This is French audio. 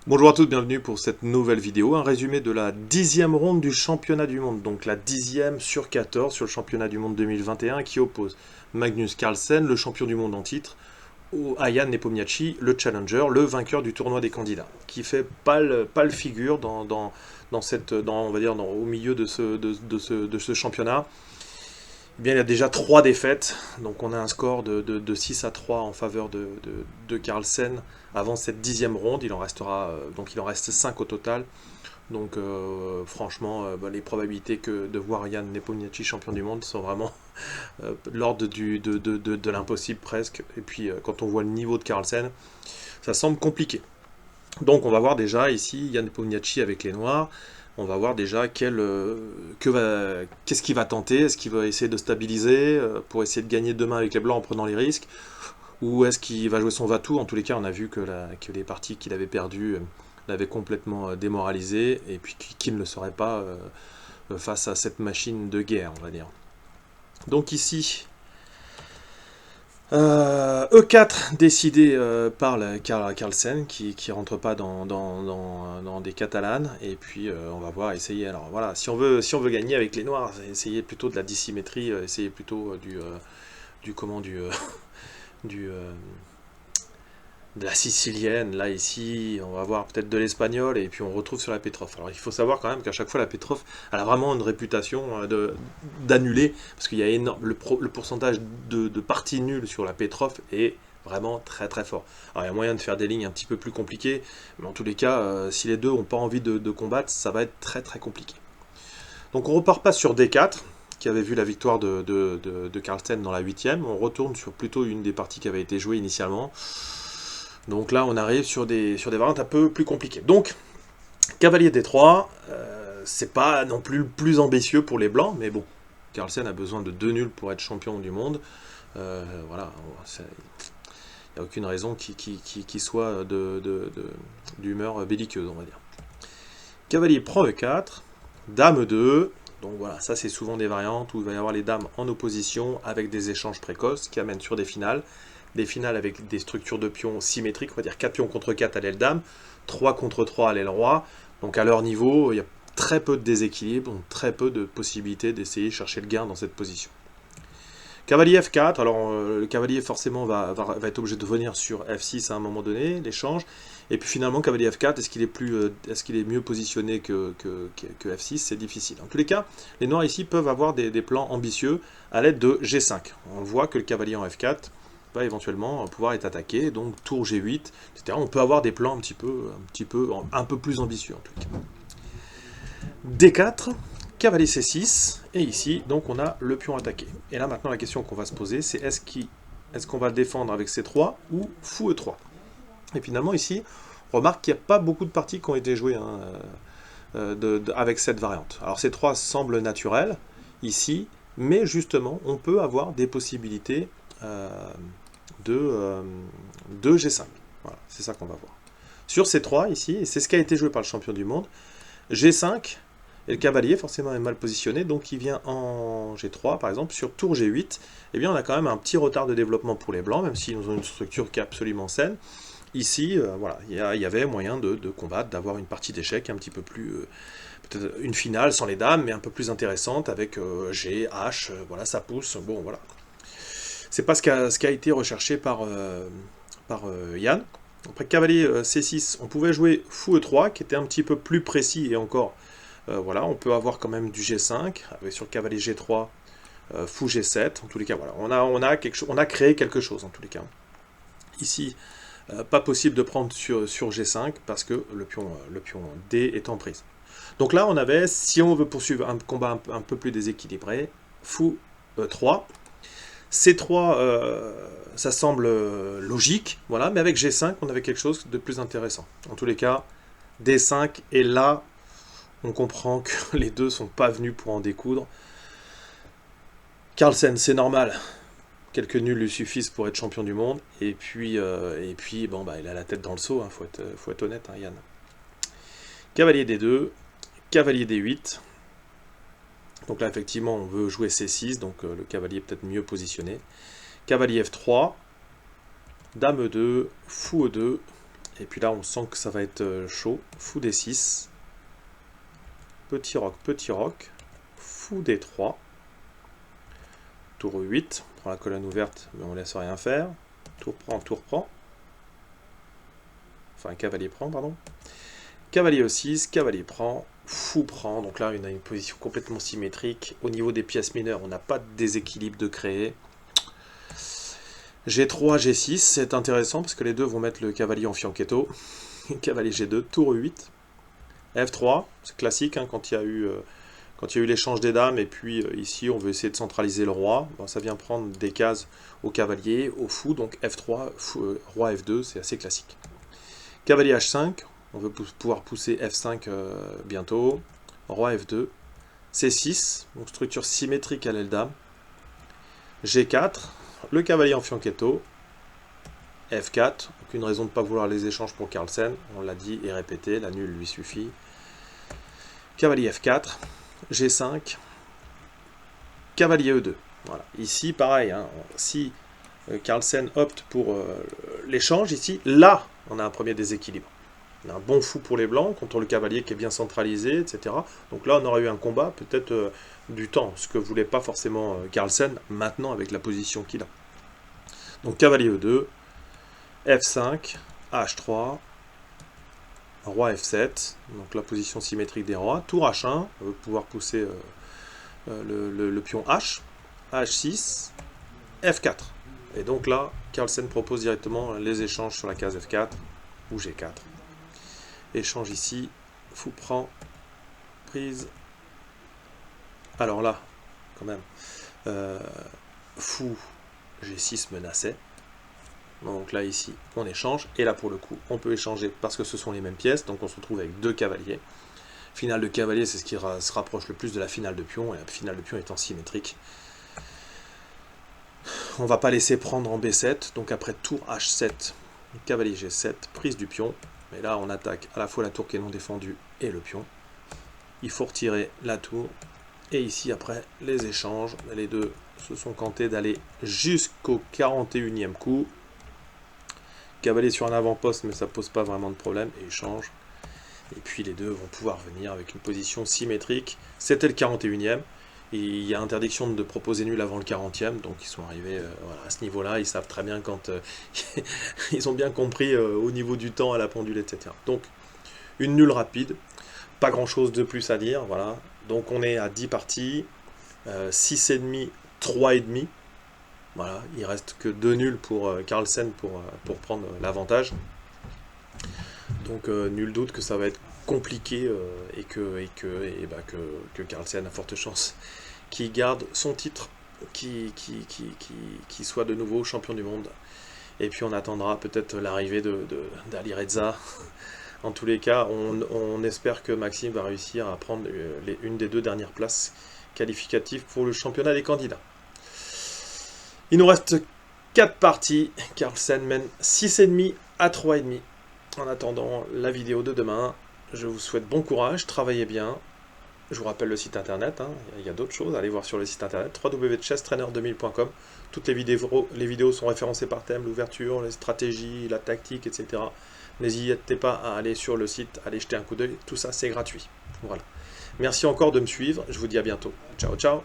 Bonjour à tous, bienvenue pour cette nouvelle vidéo, un résumé de la 10e ronde du championnat du monde, donc la 10e sur 14 sur le championnat du monde 2021 qui oppose Magnus Carlsen, le champion du monde en titre, au Ayaan Nepomniachtchi, le challenger, le vainqueur du tournoi des candidats, qui fait pâle figure on va dire, au milieu de ce championnat. Eh bien, il y a déjà 3 défaites, donc on a un score de 6 à 3 en faveur de Carlsen avant cette 10e ronde. Donc il en reste 5 au total. Donc franchement, les probabilités de voir Ayaan Nepomniachtchi champion du monde sont vraiment l'ordre de l'impossible presque. Et puis quand on voit le niveau de Carlsen, ça semble compliqué. Donc on va voir déjà ici Ayaan Nepomniachtchi avec les Noirs. On va voir déjà qu'est-ce qu'il va tenter. Est-ce qu'il va essayer de stabiliser pour essayer de gagner demain avec les Blancs en prenant les risques? Ou est-ce qu'il va jouer son va-tout? En tous les cas, on a vu que les parties qu'il avait perdues l'avaient complètement démoralisé, et puis qui ne le serait pas face à cette machine de guerre, on va dire. Donc ici, E4 décidé par Carlsen, qui rentre pas dans des catalanes, et puis on va voir, essayer. Alors voilà, si on veut gagner avec les Noirs, essayer plutôt de la dissymétrie, essayer plutôt du, de la sicilienne, là ici, on va voir peut-être de l'espagnol, et puis on retrouve sur la Petrov. Alors il faut savoir quand même qu'à chaque fois la Petrov, elle a vraiment une réputation d'annuler, parce qu'il y a le pourcentage de parties nulles sur la Petrov est vraiment très très fort. Alors il y a moyen de faire des lignes un petit peu plus compliquées, mais en tous les cas, si les deux n'ont pas envie de combattre, ça va être très très compliqué. Donc on repart pas sur D4, qui avait vu la victoire de Carlsen dans la 8e, on retourne sur plutôt une des parties qui avait été jouée initialement. Donc là, on arrive sur des variantes un peu plus compliquées. Donc, cavalier D3, c'est pas non plus le plus ambitieux pour les blancs, mais bon, Carlsen a besoin de 2 nuls pour être champion du monde. Voilà, il n'y a aucune raison qu'il soit d'humeur belliqueuse, on va dire. Cavalier prend E4, dame 2. Donc voilà, ça c'est souvent des variantes où il va y avoir les dames en opposition avec des échanges précoces qui amènent sur des finales. Des finales avec des structures de pions symétriques, on va dire 4 pions contre 4 à l'aile dame, 3 contre 3 à l'aile roi. Donc à leur niveau, il y a très peu de déséquilibre, donc très peu de possibilités d'essayer de chercher le gain dans cette position. Cavalier F4, alors le cavalier forcément va être obligé de venir sur F6 à un moment donné, l'échange. Et puis finalement, cavalier F4, est-ce qu'il est mieux positionné que F6? C'est difficile. En tous les cas, les noirs ici peuvent avoir des plans ambitieux à l'aide de G5. On voit que le cavalier en F4 va éventuellement pouvoir être attaqué, donc tour G8, etc. On peut avoir des plans un peu plus ambitieux en tout cas. D4, cavalier C6, et ici, donc on a le pion attaqué. Et là maintenant la question qu'on va se poser, c'est est-ce qu'on va défendre avec C3 ou fou E3? Et finalement ici, on remarque qu'il n'y a pas beaucoup de parties qui ont été jouées avec cette variante. Alors C3 semble naturel ici, mais justement on peut avoir des possibilités de G5. Voilà, c'est ça qu'on va voir. Sur C3 ici, et c'est ce qui a été joué par le champion du monde, G5, et le cavalier forcément est mal positionné, donc il vient en G3 par exemple. Sur tour G8, eh bien on a quand même un petit retard de développement pour les blancs, même s'ils ont une structure qui est absolument saine. Ici, voilà, il y avait moyen de combattre, d'avoir une partie d'échecs un petit peu plus, peut-être une finale sans les dames, mais un peu plus intéressante avec G, H, voilà, ça pousse, bon voilà. C'est pas ce qui a été recherché par Yann. Après cavalier C6, on pouvait jouer fou E3, qui était un petit peu plus précis, et encore, voilà, on peut avoir quand même du G5, avec sur cavalier G3, fou G7, en tous les cas, voilà, on a créé quelque chose, en tous les cas. Ici, pas possible de prendre sur G5, parce que le pion D est en prise. Donc là, on avait, si on veut poursuivre un combat un peu plus déséquilibré, fou E3, C3, ça semble logique, voilà, mais avec G5, on avait quelque chose de plus intéressant. En tous les cas, D5, et là, on comprend que les deux sont pas venus pour en découdre. Carlsen, c'est normal. Quelques nuls lui suffisent pour être champion du monde. Et puis bon, bah, il a la tête dans le seau, faut être honnête, hein, Yann. Cavalier D2, cavalier D8. Donc là, effectivement, on veut jouer C6, donc le cavalier est peut-être mieux positionné. Cavalier F3, dame E2, fou E2, Et puis là, on sent que ça va être chaud. Fou D6. Petit roc. Fou D3. Tour 8. On prend la colonne ouverte, mais on laisse rien faire. Tour prend. Enfin, cavalier prend, pardon. Cavalier E6, cavalier prend, fou prend. Donc là, on a une position complètement symétrique. Au niveau des pièces mineures, on n'a pas de déséquilibre de créer. G3, G6, c'est intéressant parce que les deux vont mettre le cavalier en fianchetto. Cavalier G2, tour 8. F3, c'est classique hein, quand il y a eu l'échange des dames. Et puis ici, on veut essayer de centraliser le roi. Bon, ça vient prendre des cases au cavalier, au fou. Donc F3, roi F2, c'est assez classique. Cavalier H5. On veut pouvoir pousser F5 bientôt. Roi F2. C6. Donc structure symétrique à l'aile dame. G4. Le cavalier en fianchetto. F4. Aucune raison de ne pas vouloir les échanges pour Carlsen. On l'a dit et répété. La nulle lui suffit. Cavalier F4. G5. Cavalier E2. Voilà. Ici, pareil. Hein, si Carlsen opte pour l'échange, ici, là, on a un premier déséquilibre. On a un bon fou pour les blancs, contre le cavalier qui est bien centralisé, etc. Donc là, on aurait eu un combat, peut-être du temps, ce que voulait pas forcément Carlsen, maintenant avec la position qu'il a. Donc cavalier E2, F5, H3, roi F7, donc la position symétrique des rois, tour H1, on veut pouvoir pousser le pion H, H6, F4. Et donc là, Carlsen propose directement les échanges sur la case F4 ou G4. Échange ici, fou prend, prise. Alors là, quand même, fou G6 menaçait. Donc là, ici, on échange. Et là, pour le coup, on peut échanger parce que ce sont les mêmes pièces. Donc on se retrouve avec deux cavaliers. Finale de cavalier, c'est ce qui se rapproche le plus de la finale de pion. Et la finale de pion étant symétrique. On ne va pas laisser prendre en B7. Donc après tour H7, cavalier G7, prise du pion. Mais là, on attaque à la fois la tour qui est non défendue et le pion. Il faut retirer la tour. Et ici, après, les échanges. Les deux se sont cantés d'aller jusqu'au 41e coup. Cavalier sur un avant-poste, mais ça ne pose pas vraiment de problème. Et échange. Et puis, les deux vont pouvoir venir avec une position symétrique. C'était le 41e. Il y a interdiction de proposer nul avant le 40e, donc ils sont arrivés voilà, à ce niveau-là, ils savent très bien quand ils ont bien compris au niveau du temps à la pendule, etc. Donc, une nulle rapide, pas grand-chose de plus à dire, voilà. Donc on est à 10 parties, 6,5, 3,5, voilà, il reste que 2 nuls pour Carlsen pour prendre l'avantage. Donc nul doute que ça va être compliqué et que Carlsen a forte chance qu'il garde son titre, qui soit de nouveau champion du monde. Et puis on attendra peut-être l'arrivée d'Ali Reza. En tous les cas, on espère que Maxime va réussir à prendre une des deux dernières places qualificatives pour le championnat des candidats. Il nous reste 4 parties. Carlsen mène 6,5 à 3,5. En attendant la vidéo de demain, je vous souhaite bon courage, travaillez bien. Je vous rappelle le site internet, hein, il y a d'autres choses, allez voir sur le site internet www.chesstrainer2000.com. Toutes les vidéos sont référencées par thème, l'ouverture, les stratégies, la tactique, etc. N'hésitez pas à aller sur le site, aller jeter un coup d'œil, tout ça c'est gratuit. Voilà. Merci encore de me suivre, je vous dis à bientôt. Ciao, ciao.